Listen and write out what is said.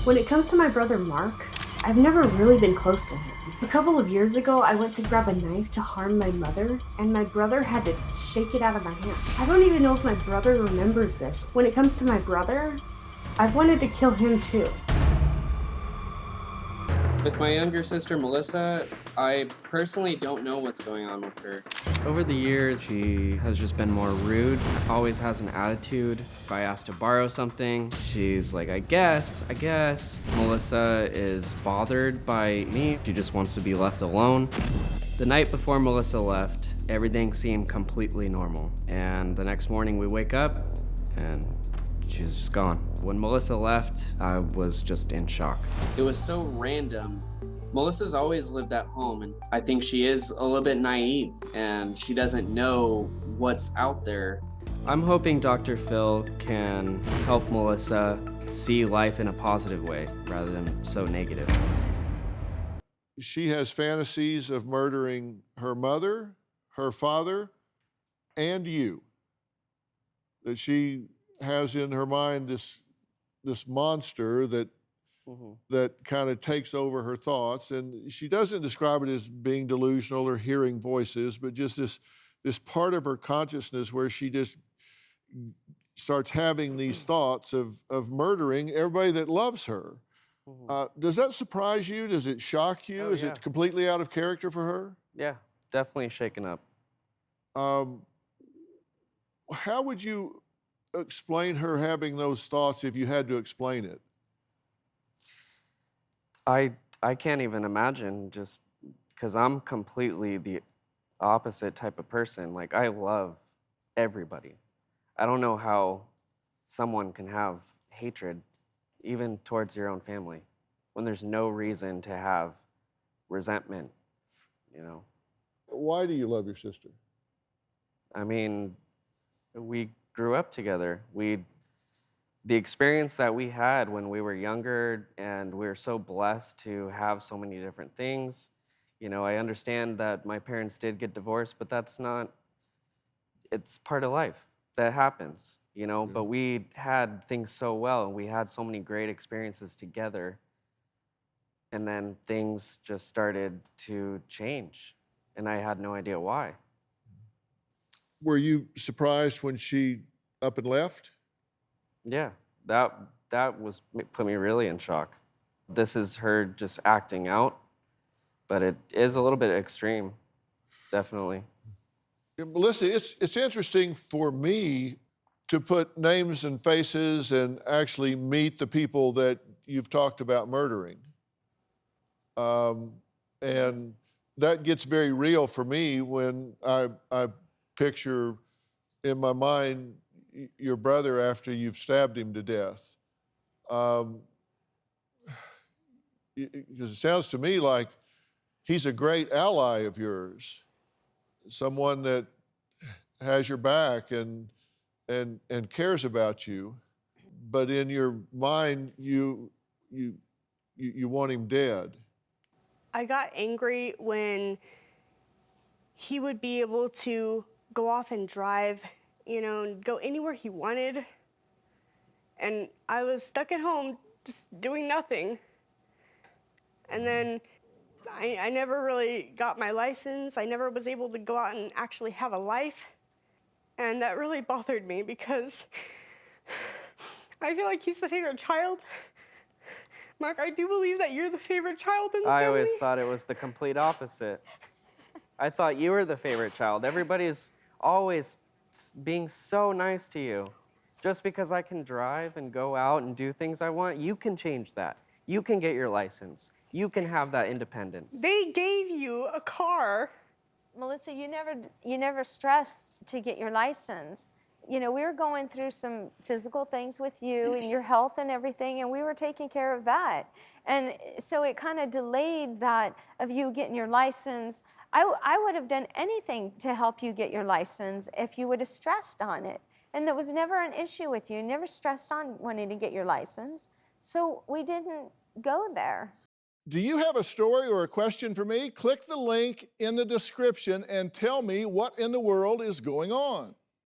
When it comes to my brother Mark, I've never really been close to him. A couple of years ago, I went to grab a knife to harm my mother, and my brother had to shake it out of my hand. I don't even know if my brother remembers this. When it comes to my brother, I've wanted to kill him too. With my younger sister, Melissa, I personally don't know what's going on with her. Over the years, she has just been more rude, always has an attitude. If I ask to borrow something, she's like, I guess. Melissa is bothered by me. She just wants to be left alone. The night before Melissa left, everything seemed completely normal. And the next morning we wake up and she's just gone. When Melissa left, I was just in shock. It was so random. Melissa's always lived at home, and I think she is a little bit naive, and she doesn't know what's out there. I'm hoping Dr. Phil can help Melissa see life in a positive way rather than so negative. She has fantasies of murdering her mother, her father, and you. That she has in her mind this monster that kind of takes over her thoughts, and she doesn't describe it as being delusional or hearing voices, but just this part of her consciousness where she just starts having these thoughts of murdering everybody that loves her. Does that surprise you? Does it shock you? Oh, Is yeah. it completely out of character for her? Yeah, definitely shaken up. How would you explain her having those thoughts if you had to explain it? I can't even imagine, just because I'm completely the opposite type of person. Like, I love everybody. I don't know how someone can have hatred, even towards your own family, when there's no reason to have resentment, you know? Why do you love your sister? I mean, we grew up together. The experience that we had when we were younger, and we were so blessed to have so many different things. You know, I understand that my parents did get divorced, but that's not, it's part of life. That happens, you know? But we had things so well, and we had so many great experiences together. And then things just started to change, and I had no idea why. Were you surprised when she up and left? Yeah, that was put me really in shock. This is her just acting out, but it is a little bit extreme, definitely. Yeah, Melissa, it's interesting for me to put names and faces and actually meet the people that you've talked about murdering. And that gets very real for me when I picture in my mind your brother after you've stabbed him to death. Because it sounds to me like he's a great ally of yours, someone that has your back and cares about you, but in your mind you want him dead. I got angry when he would be able to go off and drive, you know, and go anywhere he wanted. And I was stuck at home just doing nothing. And then I never really got my license. I never was able to go out and actually have a life. And that really bothered me because I feel like he's the favorite child. Mark, I do believe that you're the favorite child in the family. I always thought it was the complete opposite. I thought you were the favorite child. Everybody's always being so nice to you. Just because I can drive and go out and do things I want, you can change that. You can get your license. You can have that independence. They gave you a car. Melissa, you never stressed to get your license. You know, we were going through some physical things with you and your health and everything, and we were taking care of that. And so it kind of delayed that of you getting your license. I would have done anything to help you get your license if you would have stressed on it. And there was never an issue with you, never stressed on wanting to get your license. So we didn't go there. Do you have a story or a question for me? Click the link in the description and tell me what in the world is going on.